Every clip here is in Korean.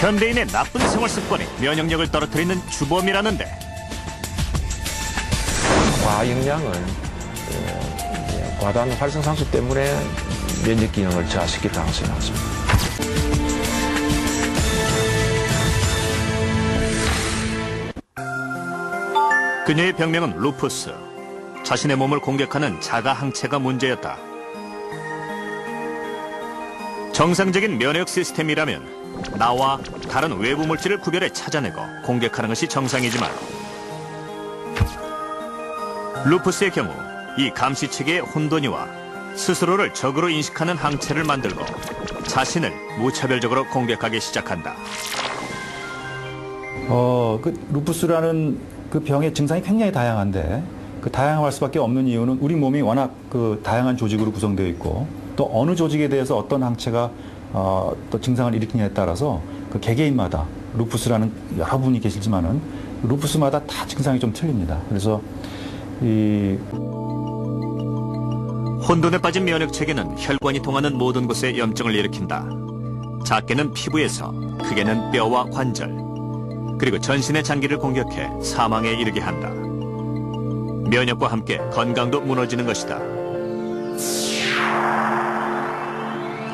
현대인의 나쁜 생활 습관이 면역력을 떨어뜨리는 주범이라는데 과영양은 과다한 활성산소 때문에 면역 기능을 저하시킬 가능성이 많습니다. 그녀의 병명은 루푸스. 자신의 몸을 공격하는 자가 항체가 문제였다. 정상적인 면역 시스템이라면 나와 다른 외부 물질을 구별해 찾아내고 공격하는 것이 정상이지만 루푸스의 경우 이 감시체계의 혼돈이와 스스로를 적으로 인식하는 항체를 만들고 자신을 무차별적으로 공격하기 시작한다. 루푸스라는 그 병의 증상이 굉장히 다양한데 그 다양할 수밖에 없는 이유는 우리 몸이 워낙 그 다양한 조직으로 구성되어 있고 또 어느 조직에 대해서 어떤 항체가 또 증상을 일으키냐에 따라서 그 개개인마다 루푸스라는 여러분이 계시지만은 루푸스마다 다 증상이 좀 틀립니다. 그래서 이 혼돈에 빠진 면역 체계는 혈관이 통하는 모든 곳에 염증을 일으킨다. 작게는 피부에서, 크게는 뼈와 관절, 그리고 전신의 장기를 공격해 사망에 이르게 한다. 면역과 함께 건강도 무너지는 것이다.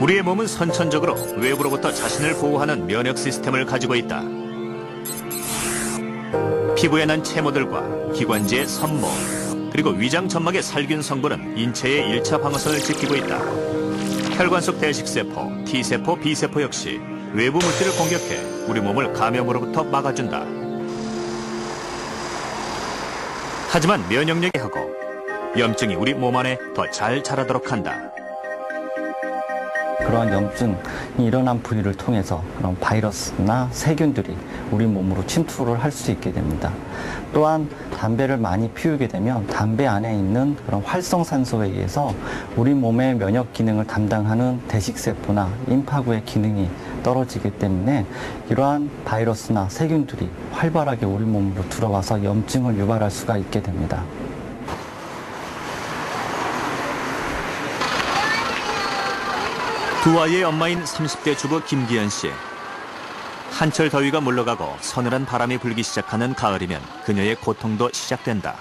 우리의 몸은 선천적으로 외부로부터 자신을 보호하는 면역 시스템을 가지고 있다. 피부에 난 채모들과 기관지의 섬모, 그리고 위장 점막의 살균 성분은 인체의 1차 방어선을 지키고 있다. 혈관 속 대식세포, T세포, B세포 역시 외부 물질을 공격해 우리 몸을 감염으로부터 막아준다. 하지만 면역력이 하고 염증이 우리 몸 안에 더 잘 자라도록 한다. 그러한 염증이 일어난 부위를 통해서 그런 바이러스나 세균들이 우리 몸으로 침투를 할 수 있게 됩니다. 또한 담배를 많이 피우게 되면 담배 안에 있는 그런 활성산소에 의해서 우리 몸의 면역 기능을 담당하는 대식세포나 임파구의 기능이 떨어지기 때문에 이러한 바이러스나 세균들이 활발하게 우리 몸으로 들어와서 염증을 유발할 수가 있게 됩니다. 두 아이의 엄마인 30대 주부 김기현 씨. 한철 더위가 물러가고 서늘한 바람이 불기 시작하는 가을이면 그녀의 고통도 시작된다.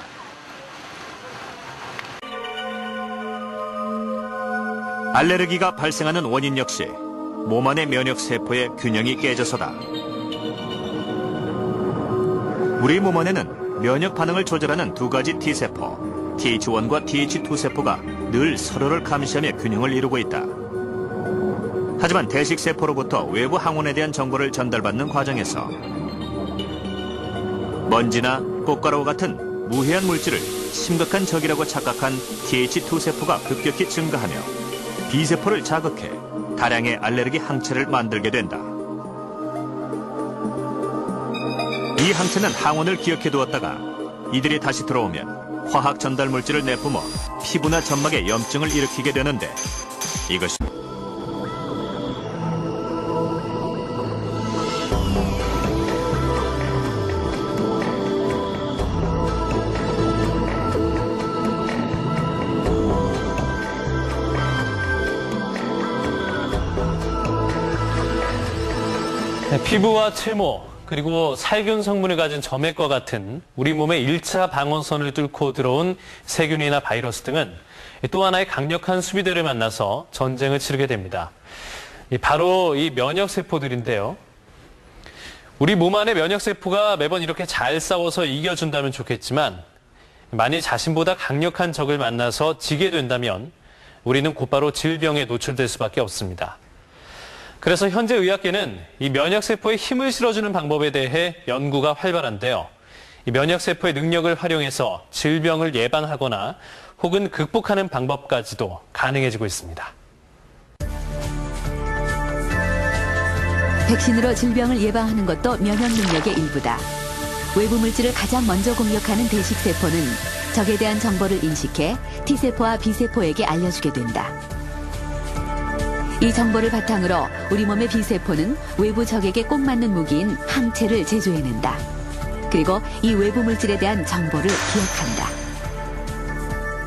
알레르기가 발생하는 원인 역시 몸 안의 면역세포의 균형이 깨져서다. 우리 몸 안에는 면역 반응을 조절하는 두 가지 T세포, TH1과 TH2세포가 늘 서로를 감시하며 균형을 이루고 있다. 하지만 대식세포로부터 외부 항원에 대한 정보를 전달받는 과정에서 먼지나 꽃가루와 같은 무해한 물질을 심각한 적이라고 착각한 TH2세포가 급격히 증가하며 B세포를 자극해 다량의 알레르기 항체를 만들게 된다. 이 항체는 항원을 기억해 두었다가 이들이 다시 들어오면 화학 전달 물질을 내뿜어 피부나 점막에 염증을 일으키게 되는데 이것이 피부와 채모, 그리고 살균 성분을 가진 점액과 같은 우리 몸의 1차 방어선을 뚫고 들어온 세균이나 바이러스 등은 또 하나의 강력한 수비대를 만나서 전쟁을 치르게 됩니다. 바로 이 면역세포들인데요. 우리 몸 안의 면역세포가 매번 이렇게 잘 싸워서 이겨준다면 좋겠지만 만일 자신보다 강력한 적을 만나서 지게 된다면 우리는 곧바로 질병에 노출될 수밖에 없습니다. 그래서 현재 의학계는 이 면역세포에 힘을 실어주는 방법에 대해 연구가 활발한데요. 이 면역세포의 능력을 활용해서 질병을 예방하거나 혹은 극복하는 방법까지도 가능해지고 있습니다. 백신으로 질병을 예방하는 것도 면역 능력의 일부다. 외부 물질을 가장 먼저 공격하는 대식세포는 적에 대한 정보를 인식해 T세포와 B세포에게 알려주게 된다. 이 정보를 바탕으로 우리 몸의 B세포는 외부 적에게 꼭 맞는 무기인 항체를 제조해낸다. 그리고 이 외부 물질에 대한 정보를 기억한다.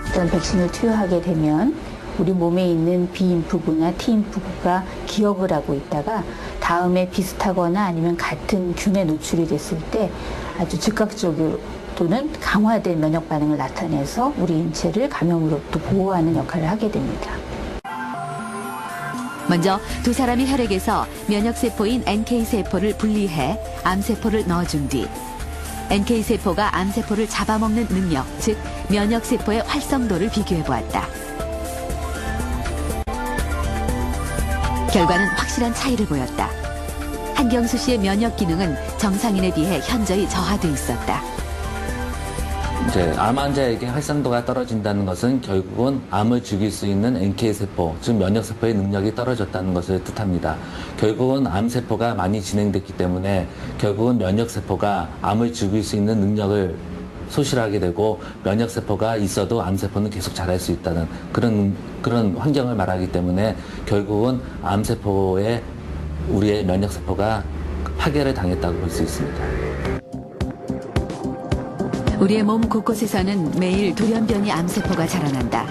어떤 백신을 투여하게 되면 우리 몸에 있는 B인프구나 T인프구가 기억을 하고 있다가 다음에 비슷하거나 아니면 같은 균에 노출이 됐을 때 아주 즉각적으로 또는 강화된 면역 반응을 나타내서 우리 인체를 감염으로부터 보호하는 역할을 하게 됩니다. 먼저 두 사람의 혈액에서 면역세포인 NK세포를 분리해 암세포를 넣어준 뒤 NK세포가 암세포를 잡아먹는 능력, 즉 면역세포의 활성도를 비교해보았다. 결과는 확실한 차이를 보였다. 한경수 씨의 면역 기능은 정상인에 비해 현저히 저하돼 있었다. 이제 암 환자에게 활성도가 떨어진다는 것은 결국은 암을 죽일 수 있는 NK세포, 즉 면역세포의 능력이 떨어졌다는 것을 뜻합니다. 결국은 암세포가 많이 진행됐기 때문에 결국은 면역세포가 암을 죽일 수 있는 능력을 소실하게 되고 면역세포가 있어도 암세포는 계속 자랄 수 있다는 그런 환경을 말하기 때문에 결국은 암세포에 우리의 면역세포가 파괴를 당했다고 볼 수 있습니다. 우리의 몸 곳곳에서는 매일 돌연변이 암세포가 자라난다.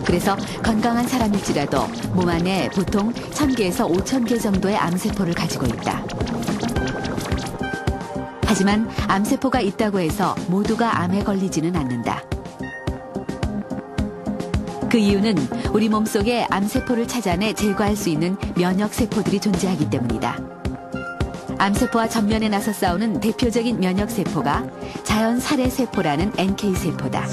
그래서 건강한 사람일지라도 몸 안에 보통 1000개에서 5000개 정도의 암세포를 가지고 있다. 하지만 암세포가 있다고 해서 모두가 암에 걸리지는 않는다. 그 이유는 우리 몸속에 암세포를 찾아내 제거할 수 있는 면역세포들이 존재하기 때문이다. 암세포와 전면에 나서 싸우는 대표적인 면역세포가 자연 살해세포라는 NK세포다.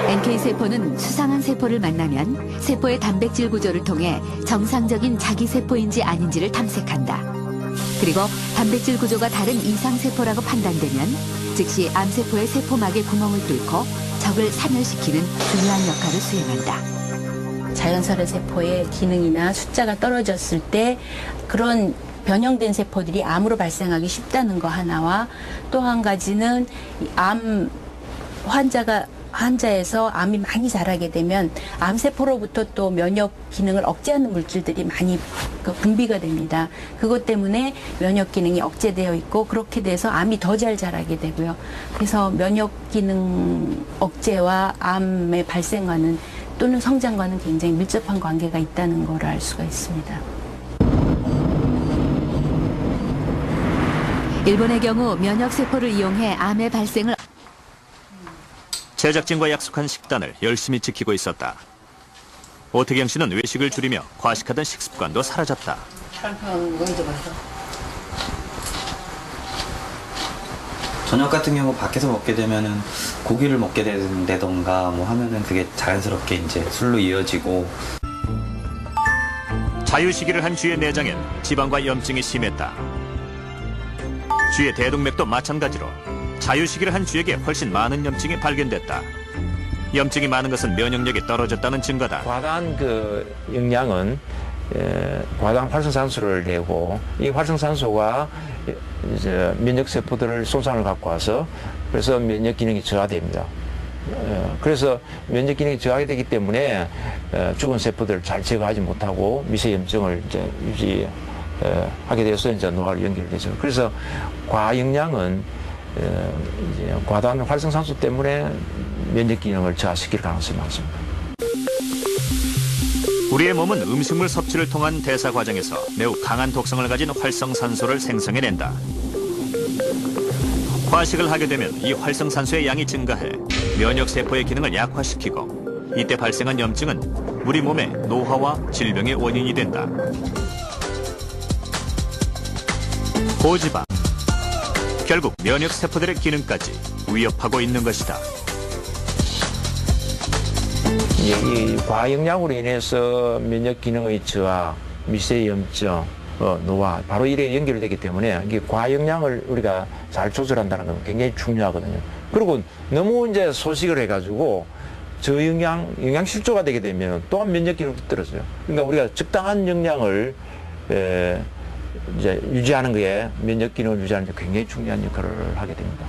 NK세포는 수상한 세포를 만나면 세포의 단백질 구조를 통해 정상적인 자기 세포인지 아닌지를 탐색한다. 그리고 단백질 구조가 다른 이상세포라고 판단되면 즉시 암세포의 세포막에 구멍을 뚫고 적을 사멸시키는 중요한 역할을 수행한다. 자연살해 세포의 기능이나 숫자가 떨어졌을 때 그런 변형된 세포들이 암으로 발생하기 쉽다는 거 하나와 또 한 가지는 암 환자에서 암이 많이 자라게 되면 암세포로부터 또 면역 기능을 억제하는 물질들이 많이 분비가 됩니다. 그것 때문에 면역 기능이 억제되어 있고 그렇게 돼서 암이 더 잘 자라게 되고요. 그래서 면역 기능 억제와 암의 발생과는 또는 성장과는 굉장히 밀접한 관계가 있다는 걸 알 수가 있습니다. 일본의 경우 면역세포를 이용해 암의 발생을 제작진과 약속한 식단을 열심히 지키고 있었다. 오태경 씨는 외식을 줄이며 과식하던 식습관도 사라졌다. 저녁 같은 경우 밖에서 먹게 되면은 고기를 먹게 된다던가 뭐 하면은 그게 자연스럽게 이제 술로 이어지고. 자유식이를 한 쥐의 내장엔 지방과 염증이 심했다. 쥐의 대동맥도 마찬가지로 자유식이를 한 쥐에게 훨씬 많은 염증이 발견됐다. 염증이 많은 것은 면역력이 떨어졌다는 증거다. 과다한 그 영양은 과다한 활성산소를 내고 이 활성산소가 이제 면역세포들을 손상을 갖고 와서 그래서 면역 기능이 저하됩니다. 그래서 면역 기능이 저하게 되기 때문에 죽은 세포들을 잘 제거하지 못하고 미세 염증을 이제 유지하게 돼서 이제 노화로 연결되죠. 그래서 과영양은 이제 과다한 활성산소 때문에 면역 기능을 저하시킬 가능성이 많습니다. 우리의 몸은 음식물 섭취를 통한 대사 과정에서 매우 강한 독성을 가진 활성산소를 생성해낸다. 과식을 하게 되면 이 활성산소의 양이 증가해 면역세포의 기능을 약화시키고 이때 발생한 염증은 우리 몸의 노화와 질병의 원인이 된다. 고지방, 결국 면역세포들의 기능까지 위협하고 있는 것이다. 이 과영양으로 인해서 면역 기능의 저하, 미세 염증, 노화 바로 이래 연결되기 때문에 이게 과영양을 우리가 잘 조절한다는 건 굉장히 중요하거든요. 그리고 너무 이제 소식을 해가지고 저영양, 영양 실조가 되게 되면 또한 면역 기능도 떨어져요. 그러니까 우리가 적당한 영양을 이제 유지하는 거에 면역 기능을 유지하는 데 굉장히 중요한 역할을 하게 됩니다.